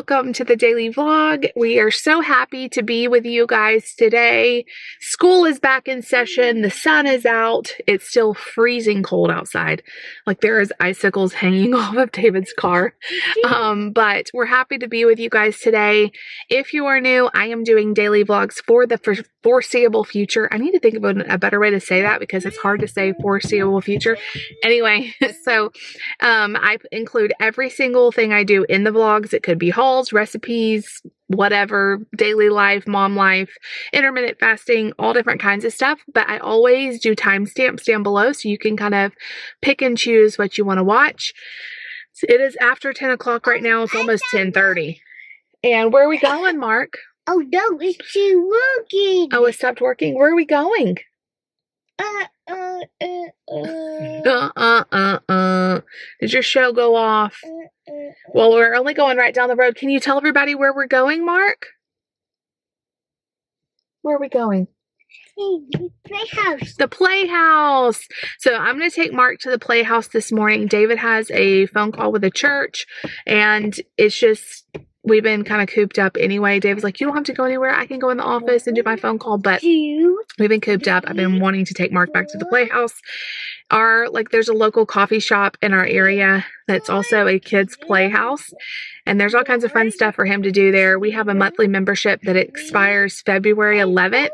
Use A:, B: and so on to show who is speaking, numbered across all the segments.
A: welcome to the daily vlog. We are so happy to be with you guys today. School is back in session. The sun is out. It's still freezing cold outside. Like there is icicles hanging off of David's car. But we're happy to be with you guys today. If you are new, I am doing daily vlogs for the foreseeable future. I need to think of a better way to say that because it's hard to say foreseeable future. Anyway, so I include every single thing I do in the vlogs. It could be hauls, recipes, whatever, daily life, mom life, intermittent fasting, all different kinds of stuff. But I always do timestamps down below so you can kind of pick and choose what you want to watch. So it is after 10 o'clock right now. It's almost 10:30. And where are we going, Mark?
B: Oh, no, it's still working.
A: Oh, it stopped working? Where are we going? Did your show go off? Well, we're only going right down the road. Can you tell everybody where we're going, Mark? Where are we going?
B: The Playhouse.
A: The Playhouse. So I'm going to take Mark to the Playhouse this morning. David has a phone call with the church, and it's just... we've been kind of cooped up anyway. David's like, you don't have to go anywhere. I can go in the office and do my phone call. But we've been cooped up. I've been wanting to take Mark back to the Playhouse. There's a local coffee shop in our area that's also a kids' playhouse. And there's all kinds of fun stuff for him to do there. We have a monthly membership that expires February 11th.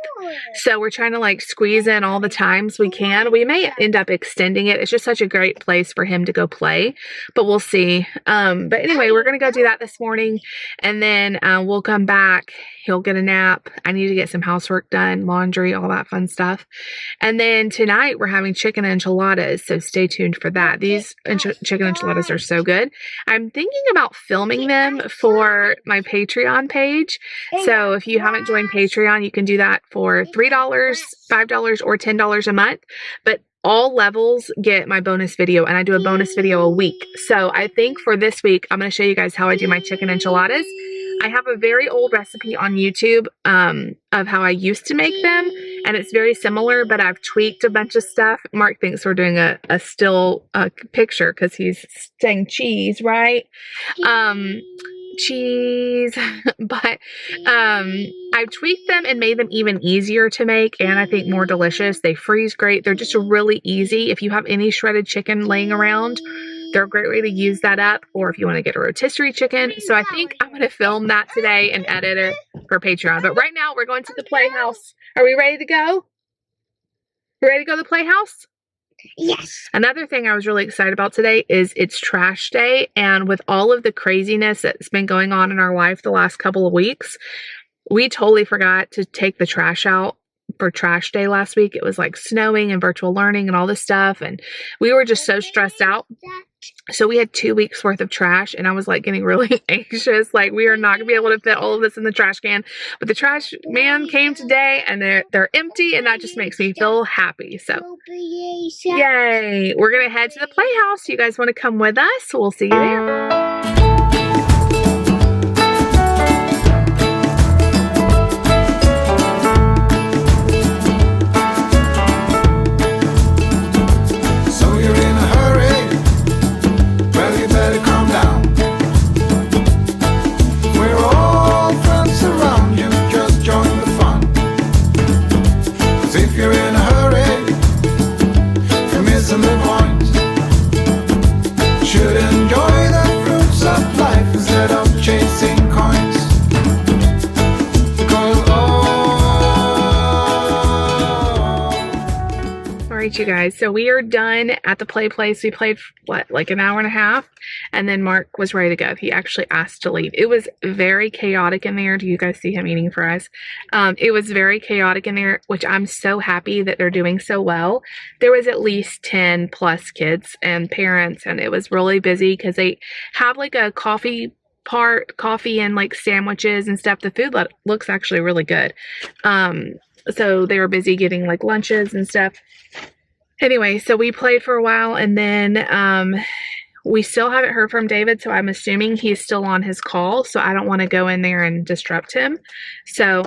A: So we're trying to squeeze in all the times we can. We may end up extending it. It's just such a great place for him to go play. But we'll see. But anyway, we're going to go do that this morning. And then we'll come back. He'll get a nap. I need to get some housework done, laundry, all that fun stuff. And then tonight we're having chicken enchiladas. So stay tuned for that. These chicken enchiladas are so good. I'm thinking about filming them for my Patreon page. So if you haven't joined Patreon, you can do that for $3, $5, or $10 a month. But all levels get my bonus video, and I do a bonus video a week. So I think for this week, I'm going to show you guys how I do my chicken enchiladas. I have a very old recipe on YouTube of how I used to make them, and it's very similar, but I've tweaked a bunch of stuff. Mark thinks we're doing a still picture because he's saying cheese, right? Cheese. But I've tweaked them and made them even easier to make, and I think more delicious. They freeze great. They're just really easy. If you have any shredded chicken laying around, they're a great way to use that up, or if you want to get a rotisserie chicken. So I think I'm going to film that today and edit it for Patreon. But right now we're going to the Playhouse. Are we ready to go? You ready to go to the Playhouse?
B: Yes.
A: Another thing I was really excited about today is it's trash day. And with all of the craziness that's been going on in our life the last couple of weeks, we totally forgot to take the trash out for trash day last week. It was snowing and virtual learning and all this stuff. And we were just so stressed out. So we had 2 weeks worth of trash, and I was getting really anxious. We are not gonna be able to fit all of this in the trash can. But the trash man came today, and they're empty, and that just makes me feel happy. So yay! We're gonna head to the Playhouse. You guys want to come with us? We'll see you there. You guys, so we are done at the play place. We played an hour and a half, and then Mark was ready to go. He actually asked to leave. It was very chaotic in there. Do you guys see him eating for us? It was very chaotic in there, which I'm so happy that they're doing so well. There was at least 10 plus kids and parents, and it was really busy because they have a coffee and sandwiches and stuff. The food looks actually really good. So they were busy getting lunches and stuff. Anyway, so we played for a while, and then we still haven't heard from David, so I'm assuming he's still on his call, so I don't want to go in there and disrupt him. So,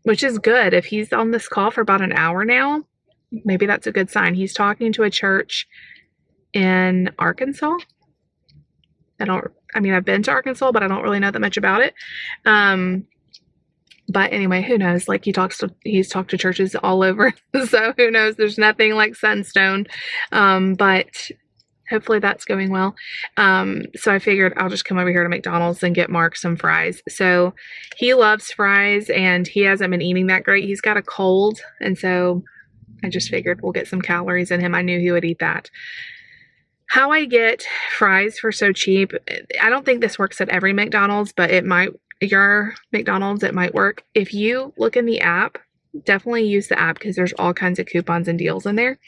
A: which is good. If he's on this call for about an hour now, maybe that's a good sign. He's talking to a church in Arkansas. I've been to Arkansas, but I don't really know that much about it. But anyway, who knows? Like he's talked to churches all over. So who knows? There's nothing like Sunstone. But hopefully that's going well. So I figured I'll just come over here to McDonald's and get Mark some fries. So he loves fries and he hasn't been eating that great. He's got a cold. And so I just figured we'll get some calories in him. I knew he would eat that. How I get fries for so cheap, I don't think this works at every McDonald's, but it might. Your McDonald's, it might work. If you look in the app, definitely use the app because there's all kinds of coupons and deals in there.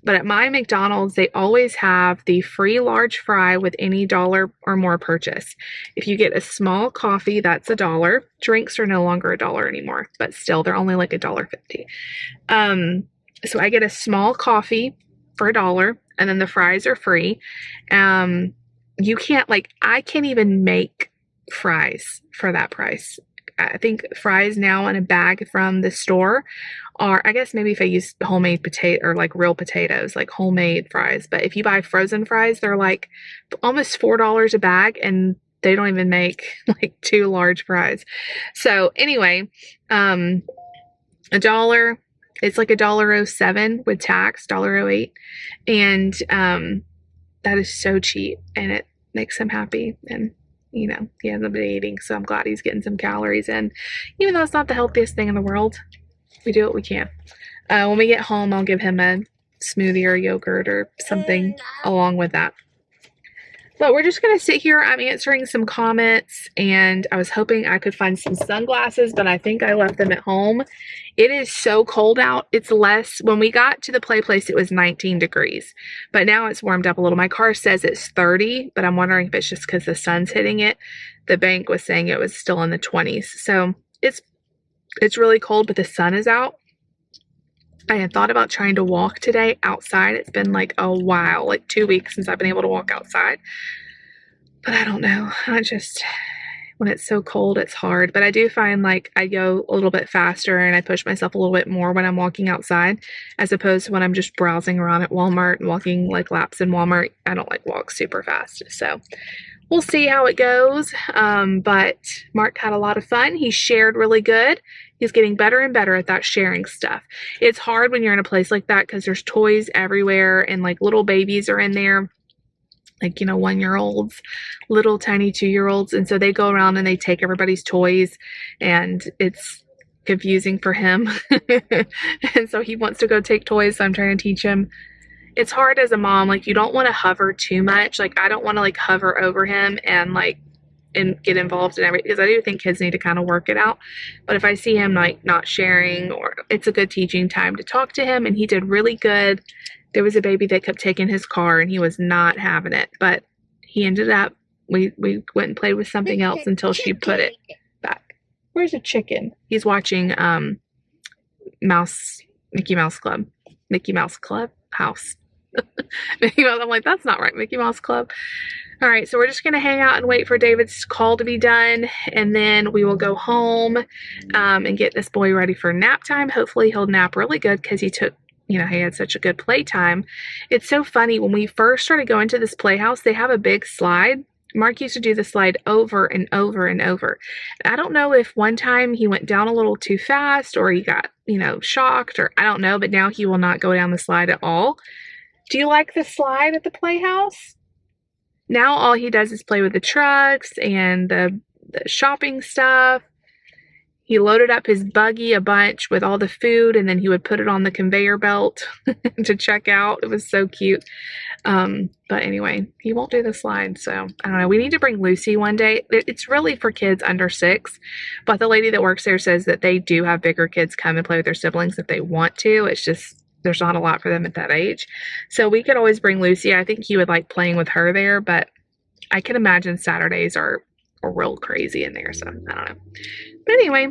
A: But at my McDonald's, they always have the free large fry with any $1 or more purchase. If you get a small coffee, that's $1. Drinks are no longer $1 anymore, but still they're only like $1.50. So I get a small coffee for $1, and then the fries are free. I can't even make fries for that price. I think fries now in a bag from the store are, I guess maybe if I use homemade potato or like real potatoes, like homemade fries. But if you buy frozen fries, they're like almost $4 a bag, and they don't even make like 2 large fries. So anyway, $1, it's like $1.07 with tax, $1.08. And that is so cheap, and it makes him happy. And he hasn't been eating, so I'm glad he's getting some calories in. Even though it's not the healthiest thing in the world, we do what we can. When we get home, I'll give him a smoothie or yogurt or something along with that. But we're just going to sit here. I'm answering some comments, and I was hoping I could find some sunglasses, but I think I left them at home. It is so cold out. It's less. When we got to the play place, it was 19 degrees, but now it's warmed up a little. My car says it's 30, but I'm wondering if it's just because the sun's hitting it. The bank was saying it was still in the 20s. So it's really cold, but the sun is out. I had thought about trying to walk today outside. It's been like a while, like 2 weeks since I've been able to walk outside. But I don't know. When it's so cold, it's hard. But I do find like I go a little bit faster and I push myself a little bit more when I'm walking outside, as opposed to when I'm just browsing around at Walmart and walking like laps in Walmart. I don't like walk super fast. So we'll see how it goes. But Mark had a lot of fun. He shared really good. He's getting better and better at that sharing stuff. It's hard when you're in a place like that because there's toys everywhere and like little babies are in there, like, 1-year-olds, little tiny 2-year-olds. And so they go around and they take everybody's toys, and it's confusing for him. And so he wants to go take toys. So I'm trying to teach him. It's hard as a mom. Like, you don't want to hover too much. Like, I don't want to like hover over him and get involved in everything, because I do think kids need to kind of work it out. But if I see him like not sharing, or it's a good teaching time to talk to him, and he did really good. There was a baby that kept taking his car and he was not having it, but he ended up, we went and played with something else until she put it back. Where's a chicken? He's watching Mickey Mouse Club House. Mickey Mouse, I'm like, that's not right. Mickey Mouse Club. All right, so we're just going to hang out and wait for David's call to be done, and then we will go home and get this boy ready for nap time. Hopefully he'll nap really good because he had such a good playtime. It's so funny. When we first started going to this playhouse, they have a big slide. Mark used to do the slide over and over and over. I don't know if one time he went down a little too fast, or he got, shocked, or I don't know, but now he will not go down the slide at all. Do you like the slide at the playhouse? Now all he does is play with the trucks and the shopping stuff. He loaded up his buggy a bunch with all the food, and then he would put it on the conveyor belt to check out. It was so cute. But anyway, he won't do the slide. So I don't know. We need to bring Lucy one day. It's really for kids under 6. But the lady that works there says that they do have bigger kids come and play with their siblings if they want to. It's just, there's not a lot for them at that age. So we could always bring Lucy. I think he would like playing with her there. But I can imagine Saturdays are real crazy in there. So I don't know. But anyway,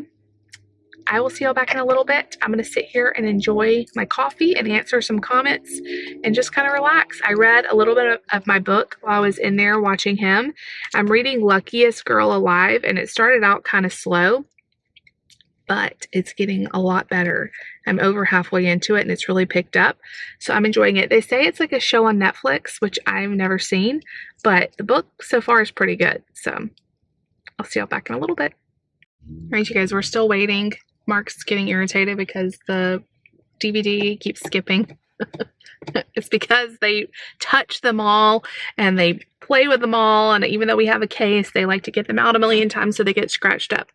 A: I will see y'all back in a little bit. I'm going to sit here and enjoy my coffee and answer some comments and just kind of relax. I read a little bit of my book while I was in there watching him. I'm reading Luckiest Girl Alive, and it started out kind of slow. but it's getting a lot better. I'm over halfway into it and it's really picked up. So I'm enjoying it. They say it's like a show on Netflix, which I've never seen, but the book so far is pretty good. So I'll see y'all back in a little bit. All right, you guys, we're still waiting. Mark's getting irritated because the DVD keeps skipping. It's because they touch them all and they play with them all, and even though we have a case, they like to get them out a million times so they get scratched up.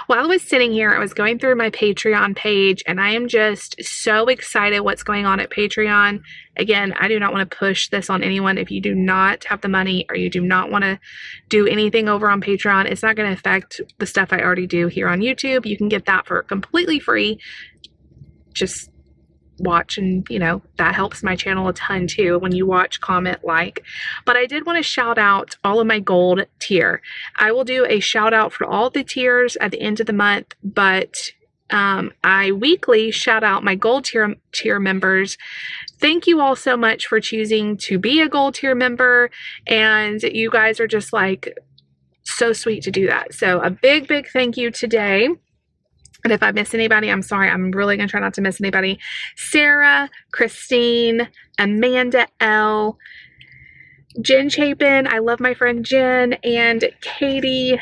A: While I was sitting here, I was going through my Patreon page, and I am just so excited what's going on at Patreon. Again, I do not want to push this on anyone. If you do not have the money or you do not want to do anything over on Patreon, it's not going to affect the stuff I already do here on YouTube. You can get that for completely free. Just watch, and that helps my channel a ton too when you watch, comment, like. But I did want to shout out all of my gold tier. I will do a shout out for all the tiers at the end of the month, but I weekly shout out my gold tier members. Thank you all so much for choosing to be a gold tier member, and you guys are just like so sweet to do that. So a big thank you today. And if I miss anybody, I'm sorry. I'm really going to try not to miss anybody. Sarah, Christine, Amanda L, Jen Chapin. I love my friend Jen, and Katie.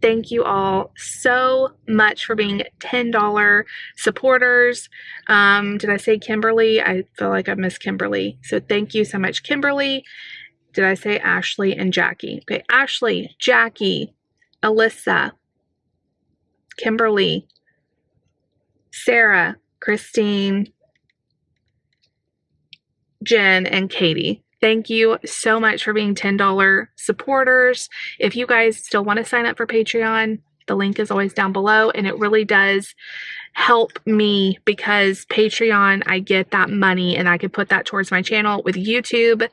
A: Thank you all so much for being $10 supporters. Did I say Kimberly? I feel like I missed Kimberly. So thank you so much, Kimberly. Did I say Ashley and Jackie? Okay, Ashley, Jackie, Alyssa, Kimberly, Sarah, Christine, Jen, and Katie. Thank you so much for being $10 supporters. If you guys still want to sign up for Patreon, the link is always down below, and it really does help me because Patreon, I get that money and I could put that towards my channel. With YouTube,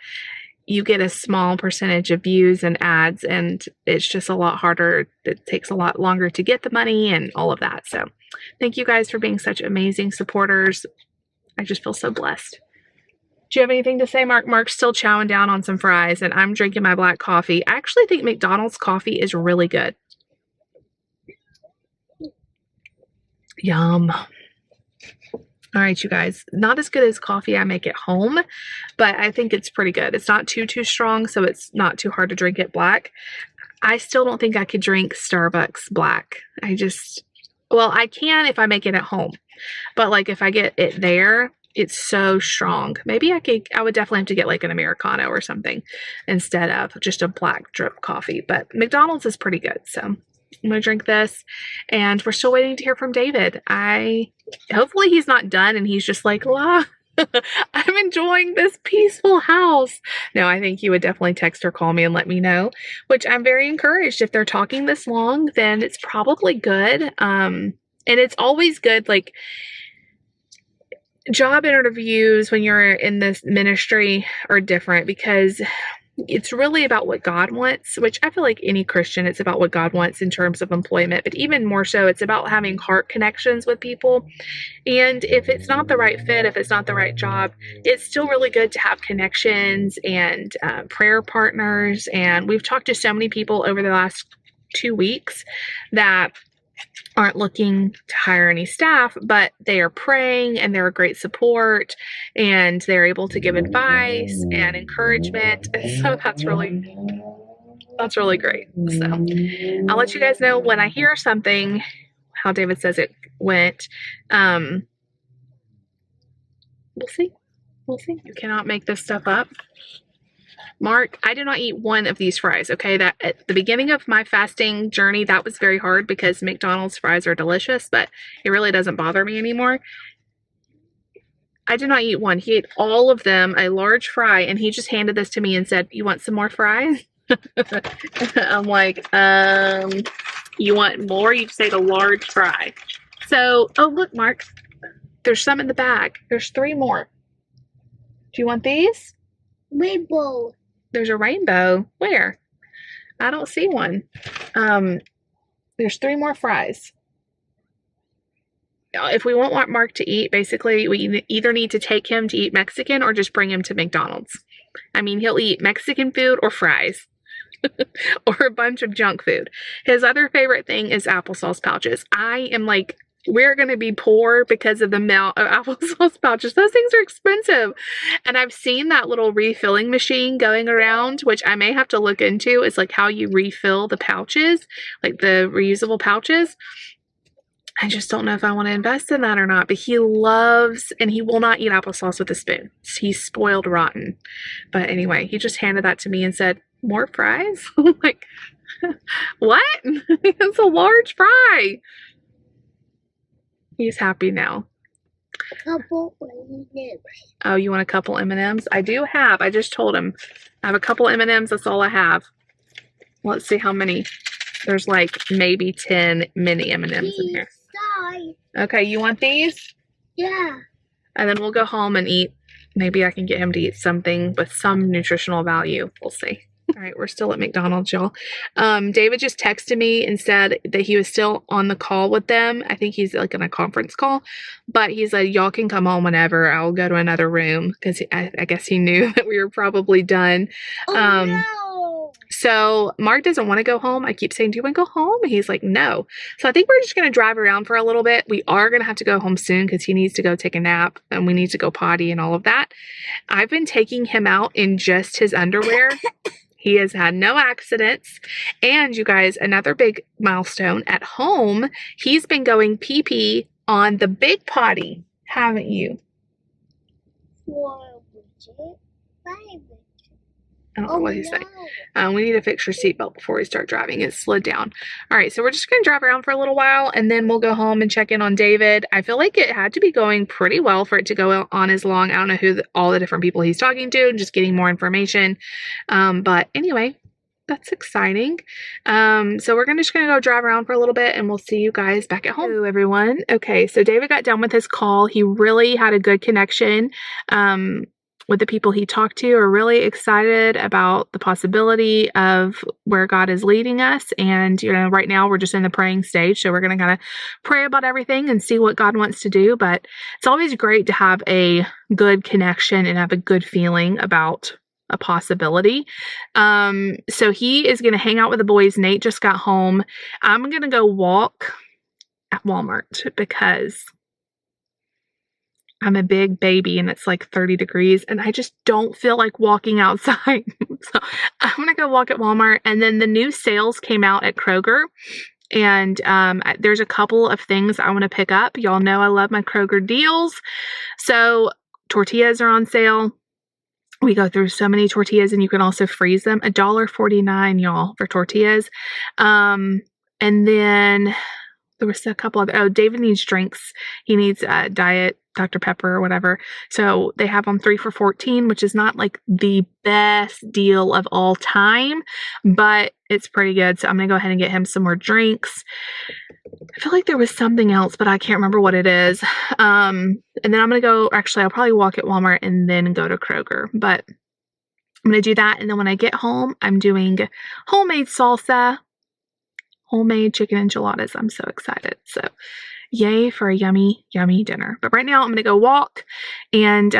A: you get a small percentage of views and ads, and it's just a lot harder. It takes a lot longer to get the money and all of that. So thank you guys for being such amazing supporters. I just feel so blessed. Do you have anything to say, Mark? Mark's still chowing down on some fries, and I'm drinking my black coffee. I actually think McDonald's coffee is really good. Yum. All right, you guys, not as good as coffee I make at home, but I think it's pretty good. It's not too strong, so it's not too hard to drink it black. I still don't think I could drink Starbucks black. Well, I can if I make it at home, but like if I get it there, it's so strong. Maybe I would definitely have to get like an Americano or something instead of just a black drip coffee, but McDonald's is pretty good, so I'm gonna drink this, and we're still waiting to hear from David. Hopefully he's not done and he's just like, la, I'm enjoying this peaceful house. No, I think he would definitely text or call me and let me know, which I'm very encouraged. If they're talking this long, then it's probably good. And it's always good, like job interviews when you're in this ministry are different because it's really about what God wants, which I feel like any Christian, it's about what God wants in terms of employment, but even more so, it's about having heart connections with people. And if it's not the right fit, if it's not the right job, it's still really good to have connections and prayer partners. And we've talked to so many people over the last 2 weeks that aren't looking to hire any staff, but they are praying and they're a great support and they're able to give advice and encouragement. So that's really great. So I'll let you guys know when I hear something, how David says it went. We'll see. You cannot make this stuff up. Mark, I did not eat one of these fries, okay? That at the beginning of my fasting journey, that was very hard because McDonald's fries are delicious, but it really doesn't bother me anymore. I did not eat one. He ate all of them, a large fry, and he just handed this to me and said, "You want some more fries?" I'm like, you want more? You just ate a large fry. So, oh, look, Mark, there's some in the bag. There's 3 more. Do you want these?
B: Rainbow.
A: There's a rainbow. Where? I don't see one. There's 3 more fries. If we want Mark to eat, basically, we either need to take him to eat Mexican or just bring him to McDonald's. I mean, he'll eat Mexican food or fries or a bunch of junk food. His other favorite thing is applesauce pouches. I am like we're going to be poor because of the amount of applesauce pouches. Those things are expensive. And I've seen that little refilling machine going around, which I may have to look into. It's like how you refill the pouches, like the reusable pouches. I just don't know if I want to invest in that or not. But he loves, and he will not eat applesauce with a spoon. He's spoiled rotten. But anyway, he just handed that to me and said, more fries? I'm like, what? It's a large fry. He's happy now.
B: Couple M&Ms.
A: Oh, you want a couple M&Ms? I do have. I just told him. I have a couple M&Ms. That's all I have. Let's see how many. There's like maybe 10 mini M&Ms in here. Okay, you want these?
B: Yeah.
A: And then we'll go home and eat. Maybe I can get him to eat something with some nutritional value. We'll see. All right, we're still at McDonald's, y'all. David just texted me and said that he was still on the call with them. I think he's like in a conference call. But he said, y'all can come home whenever. I'll go to another room. Because I guess he knew that we were probably done.
B: Oh, no.
A: So Mark doesn't want to go home. I keep saying, do you want to go home? And he's like, no. So I think we're just going to drive around for a little bit. We are going to have to go home soon because he needs to go take a nap and we need to go potty and all of that. I've been taking him out in just his underwear. He has had no accidents. And you guys, another big milestone at home, he's been going pee-pee on the big potty, haven't you?
B: 4 widget, 5 widget.
A: I don't know what he's saying. We need to fix your seatbelt before we start driving. It slid down. All right, so we're just going to drive around for a little while, and then we'll go home and check in on David. I feel like it had to be going pretty well for it to go on as long. I don't know who all the different people he's talking to, just getting more information. But anyway, that's exciting. So we're just going to go drive around for a little bit, and we'll see you guys back at home. Hello, everyone. Okay, so David got done with his call. He really had a good connection. With the people he talked to, are really excited about the possibility of where God is leading us. And, right now we're just in the praying stage. So we're going to kind of pray about everything and see what God wants to do. But it's always great to have a good connection and have a good feeling about a possibility. So he is going to hang out with the boys. Nate just got home. I'm going to go walk at Walmart because I'm a big baby and it's like 30 degrees and I just don't feel like walking outside. So I'm going to go walk at Walmart. And then the new sales came out at Kroger. And there's a couple of things I want to pick up. Y'all know I love my Kroger deals. So tortillas are on sale. We go through so many tortillas and you can also freeze them. $1.49, y'all, for tortillas. And then there was a couple of, David needs drinks. He needs diet Dr. Pepper or whatever. So they have them 3 for $14, which is not like the best deal of all time, but it's pretty good. So I'm going to go ahead and get him some more drinks. I feel like there was something else, but I can't remember what it is. And then I'm going to go, actually, I'll probably walk at Walmart and then go to Kroger, but I'm going to do that. And then when I get home, I'm doing homemade salsa, homemade chicken enchiladas. I'm so excited. So yay for a yummy, yummy dinner. But right now I'm going to go walk and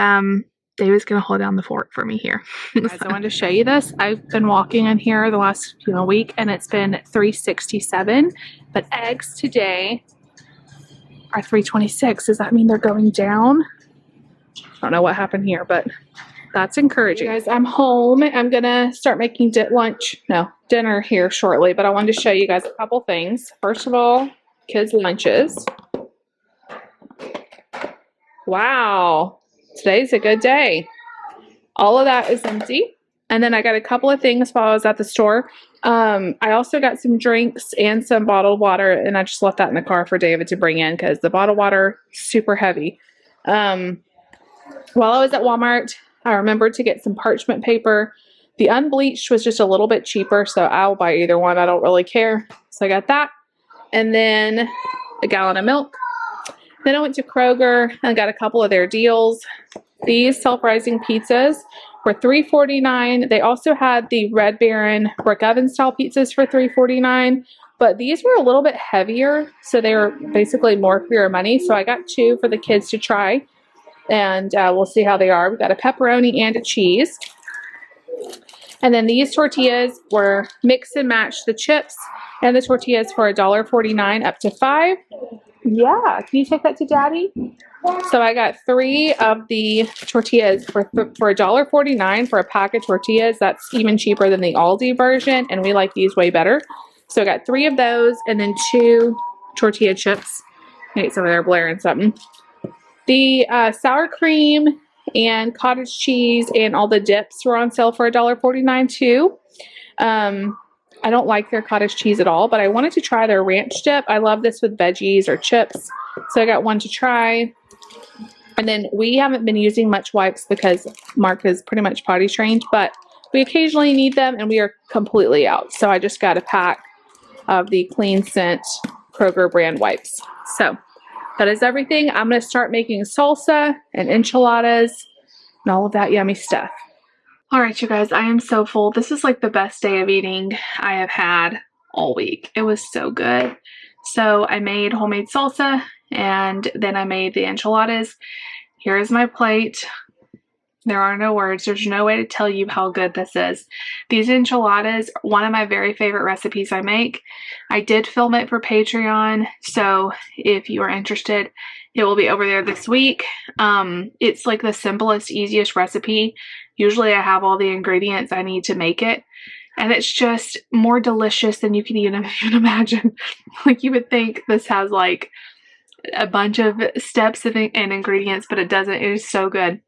A: David's going to hold down the fort for me here. Guys, I wanted to show you this. I've been walking in here the last week and it's been 367, but eggs today are 326. Does that mean they're going down? I don't know what happened here, but that's encouraging. You guys, I'm home. I'm going to start making dinner here shortly, but I wanted to show you guys a couple things. First of all, kids' lunches. Wow. Today's a good day. All of that is empty. And then I got a couple of things while I was at the store. I also got some drinks and some bottled water, and I just left that in the car for David to bring in because the bottled water is super heavy. While I was at Walmart, I remembered to get some parchment paper. The unbleached was just a little bit cheaper, so I'll buy either one. I don't really care. So I got that. And then a gallon of milk. Then I went to Kroger and got a couple of their deals. These self-rising pizzas were $3.49. They also had the Red Baron brick oven style pizzas for $3.49, but these were a little bit heavier, so they were basically more for your money. So I got 2 for the kids to try, and we'll see how they are. We got a pepperoni and a cheese. And then these tortillas were mix and match the chips and the tortillas for $1.49 up to 5. Yeah, can you take that to Daddy? So I got 3 of the tortillas for $1.49 for a pack of tortillas. That's even cheaper than the Aldi version, and we like these way better. So I got 3 of those and then 2 tortilla chips. Nate's over there blaring something. The sour cream and cottage cheese and all the dips were on sale for $1.49 too. I don't like their cottage cheese at all, but I wanted to try their ranch dip. I love this with veggies or chips, so I got one to try. And then we haven't been using much wipes because Mark is pretty much potty trained, but we occasionally need them and we are completely out. So I just got a pack of the Clean Scent Kroger brand wipes. So that is everything. I'm going to start making salsa and enchiladas and all of that yummy stuff. All right, you guys, I am so full. This is like the best day of eating I have had all week. It was so good. So I made homemade salsa and then I made the enchiladas. Here is my plate. There are no words. There's no way to tell you how good this is. These enchiladas are one of my very favorite recipes I make. I did film it for Patreon, so if you are interested, it will be over there this week. It's like the simplest, easiest recipe. Usually I have all the ingredients I need to make it, and it's just more delicious than you can even imagine. Like, you would think this has like a bunch of steps and ingredients, but it doesn't. It is so good.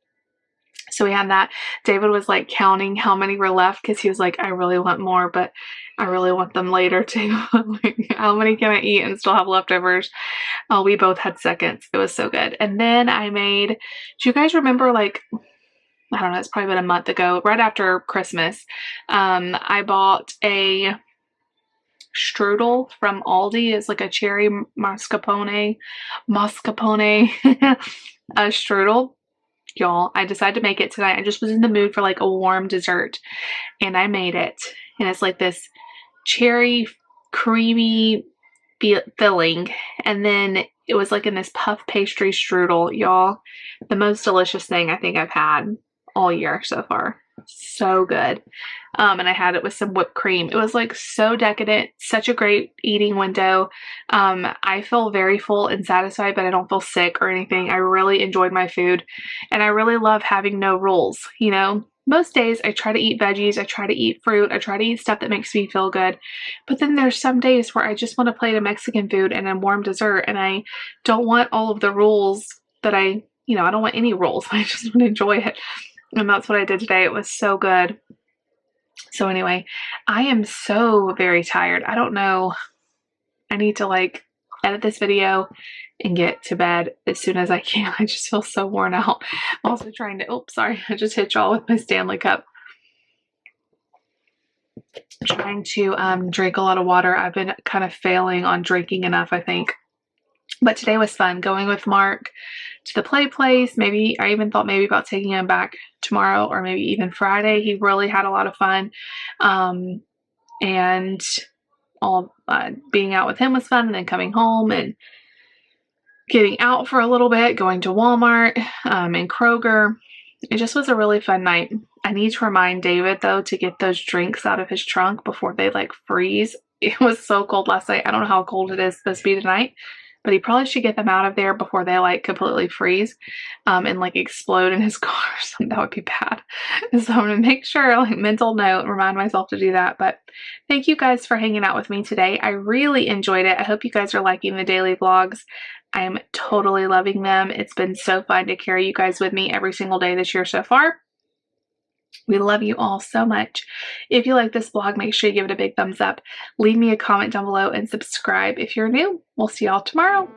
A: So we had that. David was like counting how many were left because he was like, I really want more, but I really want them later too. Like, how many can I eat and still have leftovers? We both had seconds. It was so good. And then I made, do you guys remember, like, I don't know, it's probably been a month ago, right after Christmas, I bought a strudel from Aldi. It's like a cherry mascarpone a strudel. Y'all, I decided to make it tonight. I just was in the mood for like a warm dessert, and I made it. And it's like this cherry creamy filling, and then it was like in this puff pastry strudel. Y'all, the most delicious thing I think I've had all year so far. So good. And I had it with some whipped cream. It was like so decadent, such a great eating window. I feel very full and satisfied, but I don't feel sick or anything. I really enjoyed my food, and I really love having no rules. You know, most days I try to eat veggies, I try to eat fruit, I try to eat stuff that makes me feel good. But then there's some days where I just want a plate of Mexican food and a warm dessert, and I don't want all of the rules that I don't want any rules. I just want to enjoy it. And that's what I did today. It was so good. So anyway, I am so very tired. I don't know. I need to like edit this video and get to bed as soon as I can. I just feel so worn out. I'm also trying to, oops, sorry. I just hit y'all with my Stanley cup. Trying to drink a lot of water. I've been kind of failing on drinking enough, I think. But today was fun, going with Mark to the play place. Maybe I even thought maybe about taking him back tomorrow or maybe even Friday. He really had a lot of fun. And all being out with him was fun, and then coming home and getting out for a little bit, going to Walmart and Kroger. It just was a really fun night. I need to remind David, though, to get those drinks out of his trunk before they like freeze. It was so cold last night. I don't know how cold it is supposed to be tonight, but he probably should get them out of there before they like completely freeze and like explode in his car or something. That would be bad. So I'm going to make sure, like, mental note, remind myself to do that. But thank you guys for hanging out with me today. I really enjoyed it. I hope you guys are liking the daily vlogs. I am totally loving them. It's been so fun to carry you guys with me every single day this year so far. We love you all so much. If you like this vlog, make sure you give it a big thumbs up. Leave me a comment down below and subscribe if you're new. We'll see y'all tomorrow.